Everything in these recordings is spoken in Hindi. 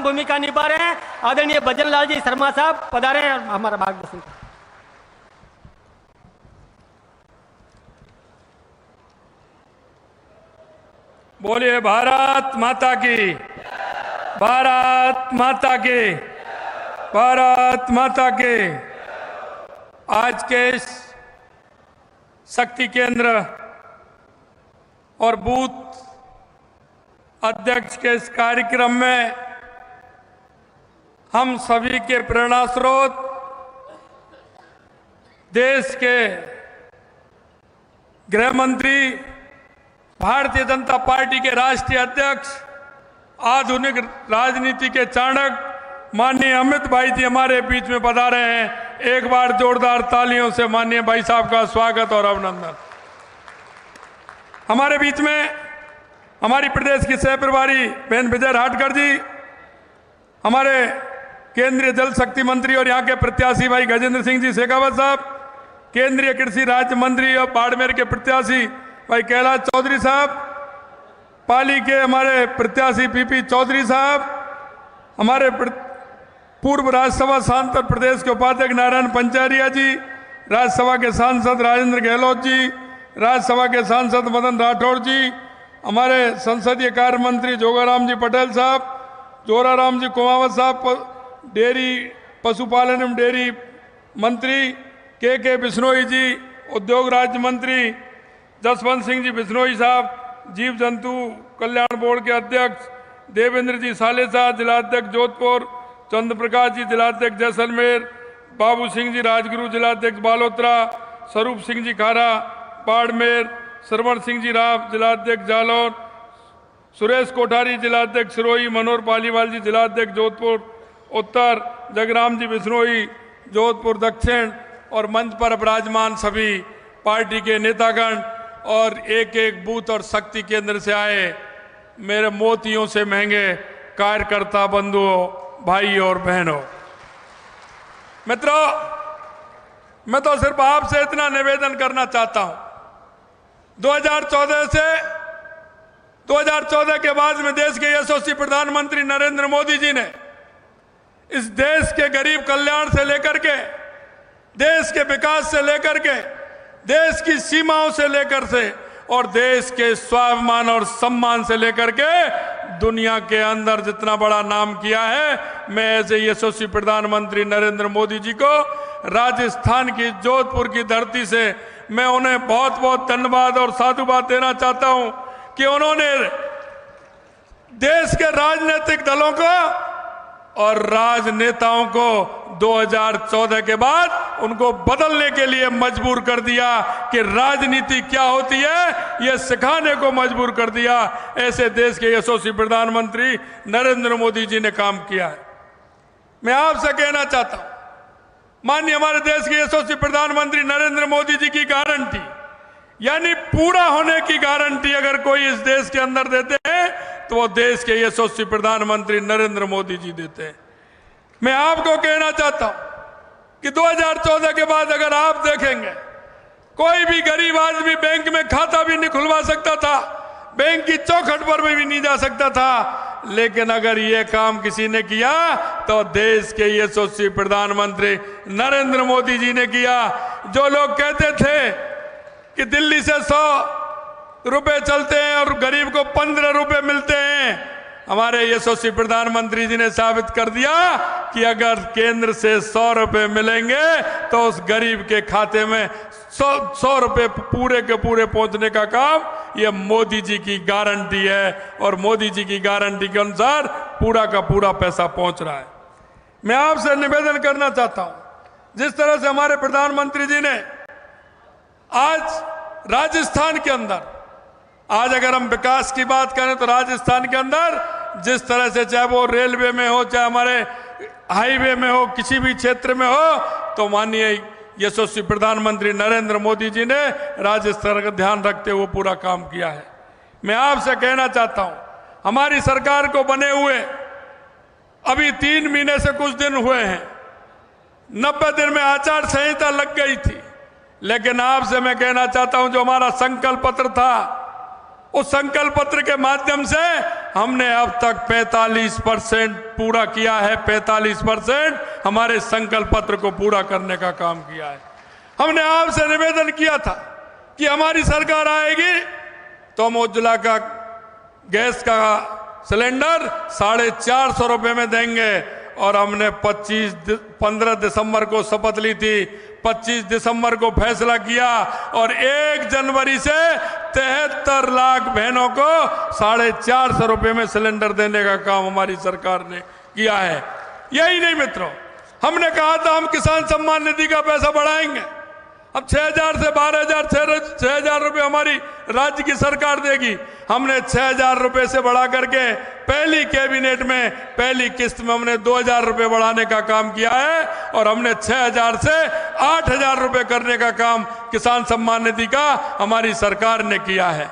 भूमिका निभा रहे हैं। आदरणीय भजन लाल जी शर्मा साहब पधारे हैं हमारा मार्गदर्शन करें। बोलिए भारत माता की, भारत माता की, भारत माता की। आज के इस शक्ति केंद्र और बूथ अध्यक्ष के इस कार्यक्रम में हम सभी के प्रेरणा स्रोत देश के गृह मंत्री, भारतीय जनता पार्टी के राष्ट्रीय अध्यक्ष, आधुनिक राजनीति के चाणक्य माननीय अमित भाई जी हमारे बीच में पधारे हैं। एक बार जोरदार तालियों से माननीय भाई साहब का स्वागत और अभिनंदन। हमारे बीच में हमारी प्रदेश की सह प्रभारी बहन विजय राहटकर जी, हमारे केंद्रीय जल शक्ति मंत्री और यहाँ के प्रत्याशी भाई गजेंद्र सिंह जी शेखावत साहब, केंद्रीय कृषि राज्य मंत्री और बाड़मेर के प्रत्याशी भाई कैलाश चौधरी साहब, पाली के हमारे प्रत्याशी पीपी चौधरी साहब, हमारे पूर्व राज्यसभा सांसद प्रदेश के उपाध्यक्ष नारायण पंचारिया जी, राज्यसभा के सांसद राजेंद्र गहलोत जी, राज्यसभा के सांसद मदन राठौड़ जी, हमारे संसदीय कार्य मंत्री जोगाराम जी पटेल साहब, जोराराम जी कुमावत साहब, डेयरी पशुपालन एवं डेयरी मंत्री के बिश्नोई जी, उद्योग राज्य मंत्री जसवंत सिंह जी बिश्नोई साहब, जीव जंतु कल्याण बोर्ड के अध्यक्ष देवेंद्र जी सालेसा, जिलाध्यक्ष जोधपुर, चंद्र प्रकाश जी जिलाध्यक्ष जैसलमेर, बाबू सिंह जी राजगुरु जिलाध्यक्ष बालोतरा, स्वरूप सिंह जी खारा बाड़मेर, श्रवण सिंह जी राव जिलाध्यक्ष जालौर, सुरेश कोठारी जिलाध्यक्ष सिरोही, मनोहर पालीवाल जी जिलाध्यक्ष जोधपुर उत्तर, जगराम जी बिश्नोई जोधपुर दक्षिण और मंच पर विराजमान सभी पार्टी के नेतागण और एक एक बूथ और शक्ति केंद्र से आए मेरे मोतियों से महंगे कार्यकर्ता बंधुओं, भाई और बहनों, मित्रों, मैं तो सिर्फ आपसे इतना निवेदन करना चाहता हूं। 2014 के बाद में देश के यशस्वी प्रधानमंत्री नरेंद्र मोदी जी ने इस देश के गरीब कल्याण से लेकर के, देश के विकास से लेकर के, देश की सीमाओं से लेकर से और देश के स्वाभिमान और सम्मान से लेकर के दुनिया के अंदर जितना बड़ा नाम किया है, मैं ऐसे यशस्वी प्रधानमंत्री नरेंद्र मोदी जी को राजस्थान की जोधपुर की धरती से मैं उन्हें बहुत बहुत धन्यवाद और साधुवाद देना चाहता हूं कि उन्होंने देश के राजनीतिक दलों को और राजनेताओं को 2014 के बाद उनको बदलने के लिए मजबूर कर दिया कि राजनीति क्या होती है, यह सिखाने को मजबूर कर दिया। ऐसे देश के यशस्वी प्रधानमंत्री नरेंद्र मोदी जी ने काम किया है। मैं आपसे कहना चाहता हूं, माननीय हमारे देश के यशस्वी प्रधानमंत्री नरेंद्र मोदी जी की गारंटी, यानी पूरा होने की गारंटी अगर कोई इस देश के अंदर देते हैं तो वो देश के यशस्वी प्रधानमंत्री नरेंद्र मोदी जी देते हैं। मैं आपको कहना चाहता हूं कि 2014 के बाद अगर आप देखेंगे, कोई भी गरीब आदमी बैंक में खाता भी नहीं खुलवा सकता था, बैंक की चौखट पर भी नहीं जा सकता था, लेकिन अगर ये काम किसी ने किया तो देश के यशस्वी प्रधानमंत्री नरेंद्र मोदी जी ने किया। जो लोग कहते थे कि दिल्ली से 100 रुपए चलते हैं और गरीब को 15 रुपए मिलते हैं, हमारे यशस्वी प्रधानमंत्री जी ने साबित कर दिया कि अगर केंद्र से 100 रुपए मिलेंगे तो उस गरीब के खाते में 100 रुपए पूरे के पूरे पहुंचने का काम ये मोदी जी की गारंटी है और मोदी जी की गारंटी के अनुसार पूरा का पूरा पैसा पहुंच रहा है। मैं आपसे निवेदन करना चाहता हूं, जिस तरह से हमारे प्रधानमंत्री जी ने आज राजस्थान के अंदर, आज अगर हम विकास की बात करें तो राजस्थान के अंदर जिस तरह से, चाहे वो रेलवे में हो, चाहे हमारे हाईवे में हो, किसी भी क्षेत्र में हो, तो माननीय यशस्वी प्रधानमंत्री नरेंद्र मोदी जी ने राजस्थान का ध्यान रखते हुए पूरा काम किया है। मैं आपसे कहना चाहता हूं, हमारी सरकार को बने हुए अभी 3 महीने से कुछ दिन हुए हैं, 90 दिन में आचार संहिता लग गई थी, लेकिन आपसे मैं कहना चाहता हूं जो हमारा संकल्प पत्र था उस संकल्प पत्र के माध्यम से हमने अब तक 45% पूरा किया है। 45% हमारे संकल्प पत्र को पूरा करने का काम किया है। हमने आपसे निवेदन किया था कि हमारी सरकार आएगी तो हम उज्ज्वला का गैस का सिलेंडर 450 रुपए में देंगे, और हमने 15 दिसंबर को शपथ ली थी, 25 दिसंबर को फैसला किया, और 1 जनवरी से 73 लाख बहनों को 450 रुपए में सिलेंडर देने का काम हमारी सरकार ने किया है। यही नहीं मित्रों, हमने कहा था हम किसान सम्मान निधि का पैसा बढ़ाएंगे। अब 6,000 से 12,000 6,000 रुपए हमारी राज्य की सरकार देगी। हमने 6,000 रुपए से बढ़ा करके पहली कैबिनेट में पहली किस्त में हमने 2,000 रुपए बढ़ाने का काम किया है, और हमने 6,000 से 8,000 रुपए करने का काम किसान सम्मान निधि का हमारी सरकार ने किया है।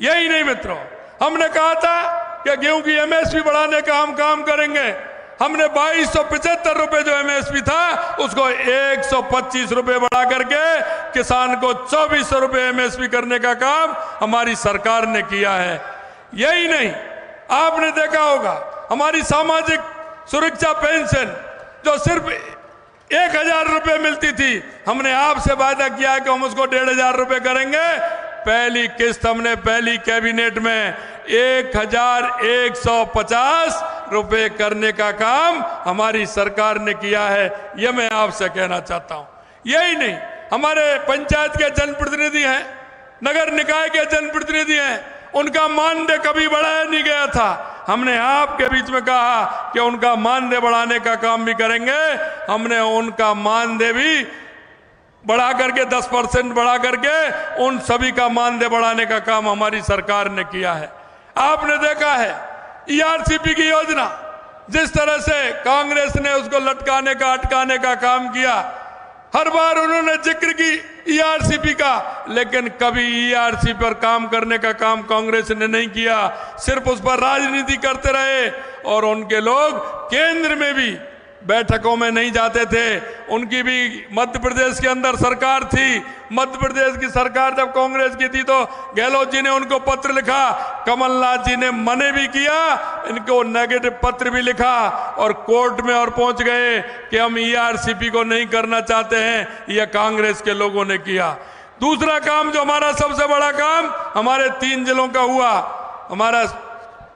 यही नहीं मित्रों, हमने कहा था कि गेहूं की एमएसपी बढ़ाने का हम काम करेंगे। हमने 2275 रुपए जो एमएसपी था उसको 125 रुपए बढ़ा करके किसान को 2400 रुपए एमएसपी करने का काम हमारी सरकार ने किया है। यही नहीं, आपने देखा होगा हमारी सामाजिक सुरक्षा पेंशन जो सिर्फ 1,000 रुपए मिलती थी, हमने आपसे वादा किया है कि हम उसको 1,500 रुपए करेंगे। पहली किस्त हमने पहली कैबिनेट में 1,150 रुपए करने का काम हमारी सरकार ने किया है। यह मैं आपसे कहना चाहता हूं। यही नहीं, हमारे पंचायत के जनप्रतिनिधि हैं, नगर निकाय के जनप्रतिनिधि हैं, उनका मानदेय कभी बढ़ाया नहीं गया था। हमने आपके बीच में कहा कि उनका मानदेय बढ़ाने का काम भी करेंगे। हमने उनका मानदेय भी बढ़ा करके 10% बढ़ा करके उन सभी का मानदेय बढ़ाने का काम हमारी सरकार ने किया है। आपने देखा है ईआरसीपी की योजना, जिस तरह से कांग्रेस ने उसको लटकाने का अटकाने का काम किया। हर बार उन्होंने जिक्र की ईआरसीपी का, लेकिन कभी ईआरसी पर काम करने का काम कांग्रेस ने नहीं किया, सिर्फ उस पर राजनीति करते रहे। और उनके लोग केंद्र में भी बैठकों में नहीं जाते थे। उनकी भी मध्य प्रदेश के अंदर सरकार थी। मध्य प्रदेश की सरकार जब कांग्रेस की थी तो गहलोत जी ने उनको पत्र लिखा, कमलनाथ जी ने मने भी किया, इनको नेगेटिव पत्र भी लिखा, और कोर्ट में और पहुंच गए कि हम ईआरसीपी को नहीं करना चाहते हैं। यह कांग्रेस के लोगों ने किया। दूसरा काम जो हमारा सबसे बड़ा काम हमारे 3 जिलों का हुआ, हमारा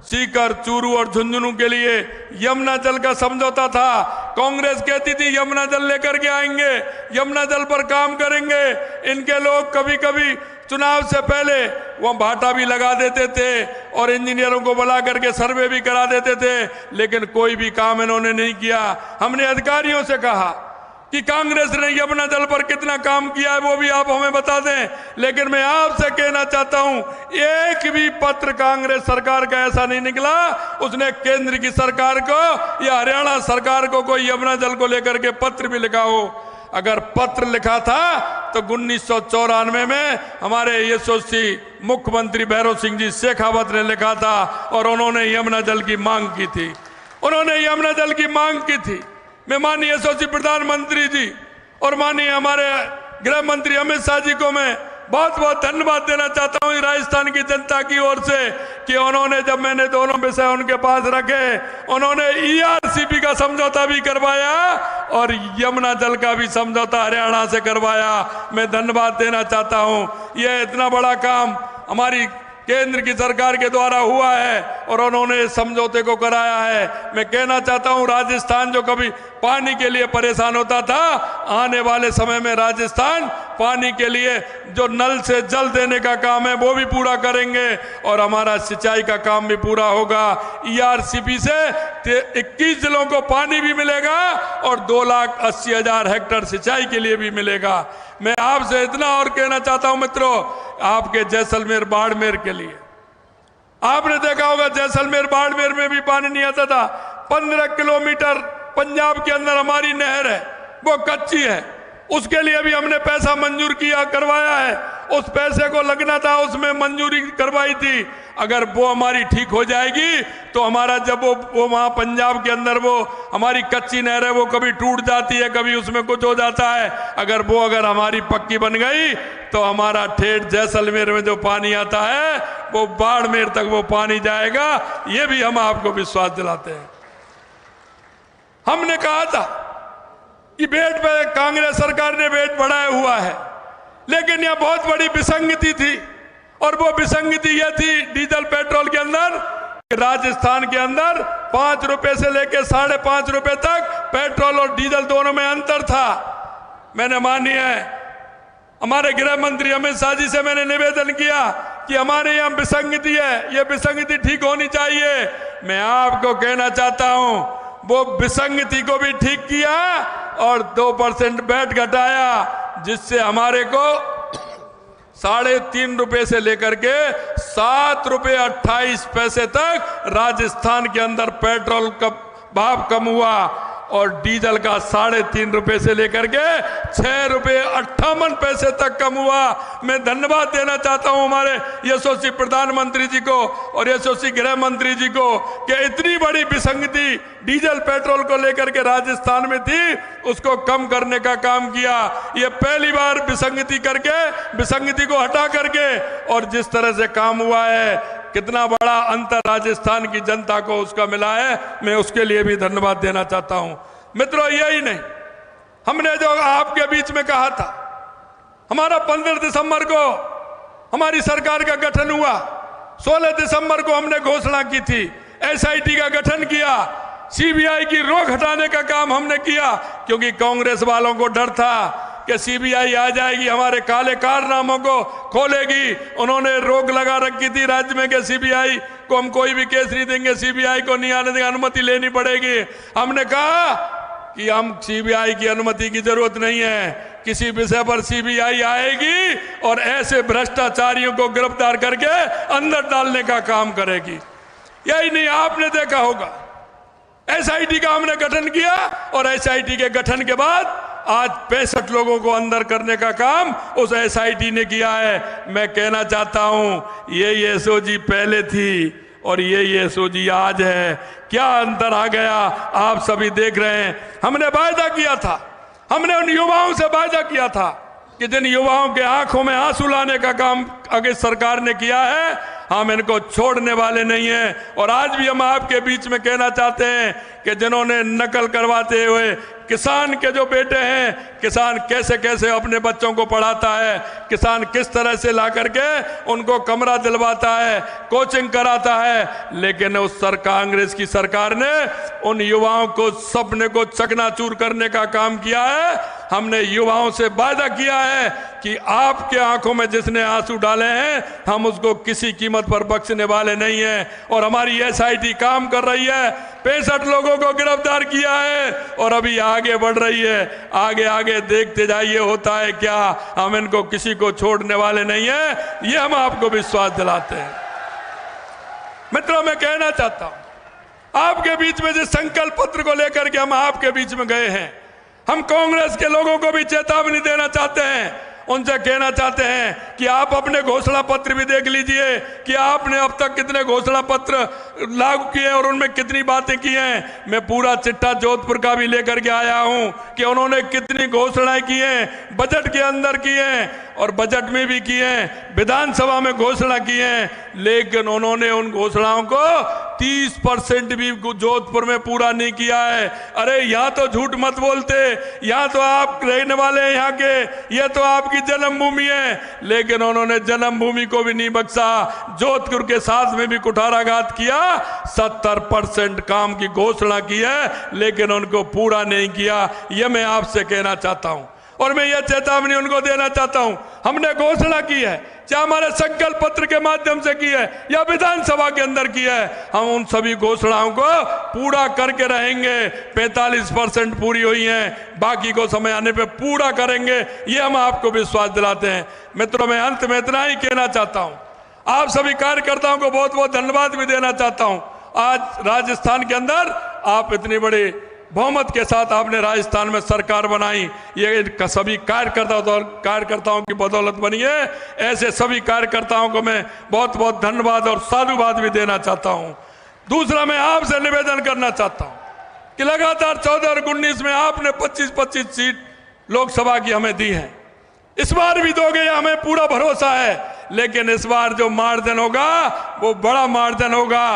सीकर, चूरू और झुंझुनू के लिए यमुना जल का समझौता था। कांग्रेस कहती थी यमुना जल लेकर के आएंगे, यमुना जल पर काम करेंगे। इनके लोग कभी कभी चुनाव से पहले वह भाटा भी लगा देते थे और इंजीनियरों को बुला करके सर्वे भी करा देते थे, लेकिन कोई भी काम इन्होंने नहीं किया। हमने अधिकारियों से कहा कि कांग्रेस ने यमुना जल पर कितना काम किया है वो भी आप हमें बता दें, लेकिन मैं आपसे कहना चाहता हूं एक भी पत्र कांग्रेस सरकार का ऐसा नहीं निकला उसने केंद्र की सरकार को या हरियाणा सरकार को कोई यमुना जल को लेकर के पत्र भी लिखा हो। अगर पत्र लिखा था तो 1994 में हमारे यशस्वी मुख्यमंत्री भैरव सिंह जी शेखावत ने लिखा था और उन्होंने यमुना जल की मांग की थी। उन्होंने यमुना जल की मांग की थी। मैं माननीय यशस्वी प्रधानमंत्री जी और माननीय हमारे गृह मंत्री अमित शाह जी को मैं बहुत बहुत धन्यवाद देना चाहता हूं राजस्थान की जनता की ओर से कि उन्होंने, जब मैंने दोनों विषय उनके पास रखे, उन्होंने ईआरसीपी का समझौता भी करवाया और यमुना जल का भी समझौता हरियाणा से करवाया। मैं धन्यवाद देना चाहता हूं। यह इतना बड़ा काम हमारी केंद्र की सरकार के द्वारा हुआ है और उन्होंने इस समझौते को कराया है। मैं कहना चाहता हूं राजस्थान जो कभी पानी के लिए परेशान होता था, आने वाले समय में राजस्थान पानी के लिए जो नल से जल देने का काम है वो भी पूरा करेंगे और हमारा सिंचाई का काम भी पूरा होगा। ईआरसीपी से 21 जिलों को पानी भी मिलेगा और 2,80,000 हेक्टेयर सिंचाई के लिए भी मिलेगा। मैं आपसे इतना और कहना चाहता हूं मित्रों, आपके जैसलमेर बाड़मेर के लिए आपने देखा होगा जैसलमेर बाड़मेर में भी पानी नहीं आता था। 15 किलोमीटर पंजाब के अंदर हमारी नहर है, वो कच्ची है, उसके लिए भी हमने पैसा मंजूर किया करवाया है। उस पैसे को लगना था उसमें मंजूरी करवाई थी। अगर वो हमारी ठीक हो जाएगी तो हमारा जब वो वहाँ पंजाब के अंदर वो हमारी कच्ची नहर है वो कभी टूट जाती है, कभी उसमें कुछ हो जाता है। अगर हमारी पक्की बन गई तो हमारा ठेठ जैसलमेर में जो पानी आता है वो बाड़मेर तक वो पानी जाएगा। ये भी हम आपको विश्वास दिलाते हैं। हमने कहा था कि बेट पे कांग्रेस सरकार ने बेट बढ़ाया हुआ है, लेकिन यह बहुत बड़ी विसंगति थी, और वो विसंगति यह थी डीजल पेट्रोल के अंदर, राजस्थान के अंदर 5 रुपए से लेकर 5.5 रुपए तक पेट्रोल और डीजल दोनों में अंतर था। मैंने माननीय हमारे गृह मंत्री अमित शाह जी से मैंने निवेदन किया कि हमारे यहाँ विसंगति है, ये विसंगति ठीक होनी चाहिए। मैं आपको कहना चाहता हूं वो विसंगति को भी ठीक किया और 2% वैट घटाया, जिससे हमारे को 3.5 रुपए से लेकर के 7 रुपए 28 पैसे तक राजस्थान के अंदर पेट्रोल का भाव कम हुआ, और डीजल का 3.5 रुपए से लेकर के 6 रुपए 58 पैसे तक कम हुआ। मैं धन्यवाद देना चाहता हूं हमारे यशस्वी प्रधानमंत्री जी को और यशस्वी गृह मंत्री जी को कि इतनी बड़ी विसंगति डीजल पेट्रोल को लेकर के राजस्थान में थी, उसको कम करने का काम किया। ये पहली बार विसंगति करके, विसंगति को हटा करके, और जिस तरह से काम हुआ है, कितना बड़ा अंतर राजस्थान की जनता को उसका मिला है, मैं उसके लिए भी धन्यवाद देना चाहता हूं। मित्रों, यही नहीं, हमने जो आपके बीच में कहा था, हमारा 15 दिसंबर को हमारी सरकार का गठन हुआ, 16 दिसंबर को हमने घोषणा की थी, एसआईटी का गठन किया, सीबीआई की रोक हटाने का काम हमने किया, क्योंकि कांग्रेस वालों को डर था कि सीबीआई आ जाएगी, हमारे काले कारनामों को खोलेगी। उन्होंने रोक लगा रखी थी राज्य में कि सीबीआई को हम कोई भी केस नहीं देंगे, सीबीआई को नहीं आने देंगे, अनुमति लेनी पड़ेगी। हमने कहा कि हम सीबीआई की अनुमति की जरूरत नहीं है, किसी विषय पर सीबीआई आएगी और ऐसे भ्रष्टाचारियों को गिरफ्तार करके अंदर डालने का काम करेगी। यही नहीं, आपने देखा होगा एसआईटी का हमने गठन किया, और एसआईटी के गठन के बाद आज 65 लोगों को अंदर करने का काम उस एसआईटी ने किया है। मैं कहना चाहता हूं ये एसओजी पहले थी और ये एसओजी आज है, क्या अंतर आ गया आप सभी देख रहे हैं। हमने वायदा किया था, हमने उन युवाओं से वायदा किया था कि जिन युवाओं के आंखों में आंसू लाने का काम आगे सरकार ने किया है, हम इनको छोड़ने वाले नहीं हैं। और आज भी हम आपके बीच में कहना चाहते हैं कि जिन्होंने नकल करवाते हुए किसान के जो बेटे हैं, किसान कैसे कैसे अपने बच्चों को पढ़ाता है, किसान किस तरह से ला करके उनको कमरा दिलवाता है, कोचिंग कराता है, लेकिन उस कांग्रेस की सरकार ने उन युवाओं को सपने को चकनाचूर करने का काम किया है। हमने युवाओं से वादा किया है कि आपके आंखों में जिसने आंसू डाले हैं, हम उसको किसी कीमत पर बख्शने वाले नहीं हैं। और हमारी एसआईटी काम कर रही है, 65 लोगों को गिरफ्तार किया है और अभी आगे बढ़ रही है। आगे आगे देखते जाइए होता है क्या, हम इनको किसी को छोड़ने वाले नहीं हैं, ये हम आपको विश्वास दिलाते हैं। मित्रों, मैं कहना चाहता हूं आपके बीच में जिस संकल्प पत्र को लेकर के हम आपके बीच में गए हैं, हम कांग्रेस के लोगों को भी चेतावनी देना चाहते हैं, उनसे कहना चाहते हैं कि आप अपने घोषणा पत्र भी देख लीजिए कि आपने अब तक कितने घोषणा पत्र लागू किए और उनमें कितनी बातें की हैं। मैं पूरा चिट्ठा जोधपुर का भी लेकर के आया हूं कि उन्होंने कितनी घोषणाएं की हैं, बजट के अंदर की हैं और बजट में भी की हैं, विधानसभा में घोषणा की हैं, लेकिन उन्होंने उन घोषणाओं को 30% भी जोधपुर में पूरा नहीं किया है। अरे यहाँ तो झूठ मत बोलते, यहाँ तो आप रहने वाले हैं यहाँ के, यह तो आपकी जन्मभूमि है, लेकिन उन्होंने जन्मभूमि को भी नहीं बख्शा। जोधपुर के साथ में भी कुठाराघात किया, 70% काम की घोषणा की है, लेकिन उनको पूरा नहीं किया। यह मैं आपसे कहना चाहता हूं और मैं यह चेतावनी उनको देना चाहता हूं। हमने घोषणा की है, चाहे हमारे संकल्प पत्र के माध्यम से की है या विधानसभा के अंदर की है, हम उन सभी घोषणाओं को पूरा करके रहेंगे। 45% पूरी हुई हैं, बाकी को समय आने पे पूरा करेंगे, ये हम आपको विश्वास दिलाते हैं। मित्रों, मैं अंत में इतना ही कहना चाहता हूं, आप सभी कार्यकर्ताओं को बहुत बहुत धन्यवाद भी देना चाहता हूं। आज राजस्थान के अंदर आप इतनी बड़ी बहुमत के साथ आपने राजस्थान में सरकार बनाई, ये सभी कार्यकर्ताओं की बदौलत बनी है। ऐसे सभी कार्यकर्ताओं को मैं बहुत बहुत धन्यवाद और साधुवाद भी देना चाहता हूं। दूसरा, मैं आपसे निवेदन करना चाहता हूं कि लगातार 14 और 19 में आपने 25-25 सीट लोकसभा की हमें दी है। इस बार भी दोगे हमें पूरा भरोसा है, लेकिन इस बार जो मार्जिन होगा वो बड़ा मार्जिन होगा।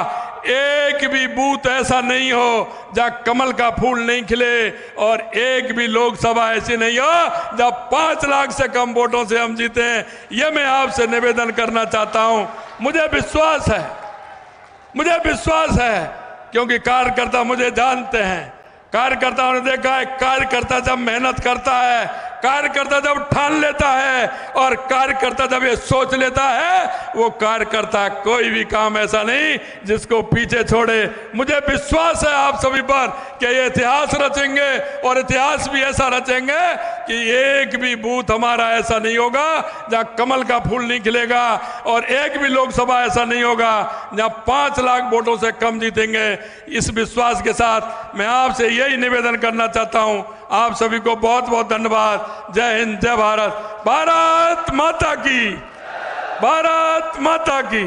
एक भी बूथ ऐसा नहीं हो जहां कमल का फूल नहीं खिले, और एक भी लोकसभा ऐसी नहीं हो जहां 5 लाख से कम वोटों से हम जीते। यह मैं आपसे निवेदन करना चाहता हूं। मुझे विश्वास है, क्योंकि कार्यकर्ता मुझे जानते हैं। कार्यकर्ताओं ने देखा है, कार्यकर्ता जब मेहनत करता है, कार्यकर्ता जब ठान लेता है, और कार्यकर्ता जब ये सोच लेता है, वो कार्यकर्ता कोई भी काम ऐसा नहीं जिसको पीछे छोड़े। मुझे विश्वास है आप सभी पर कि ये इतिहास रचेंगे, और इतिहास भी ऐसा रचेंगे कि एक भी बूथ हमारा ऐसा नहीं होगा जहां कमल का फूल नहीं खिलेगा, और एक भी लोकसभा ऐसा नहीं होगा जहां 5 लाख वोटों से कम जीतेंगे। इस विश्वास के साथ मैं आपसे यही निवेदन करना चाहता हूं। आप सभी को बहुत बहुत धन्यवाद। जय हिंद, जय भारत। भारत माता की, भारत माता की।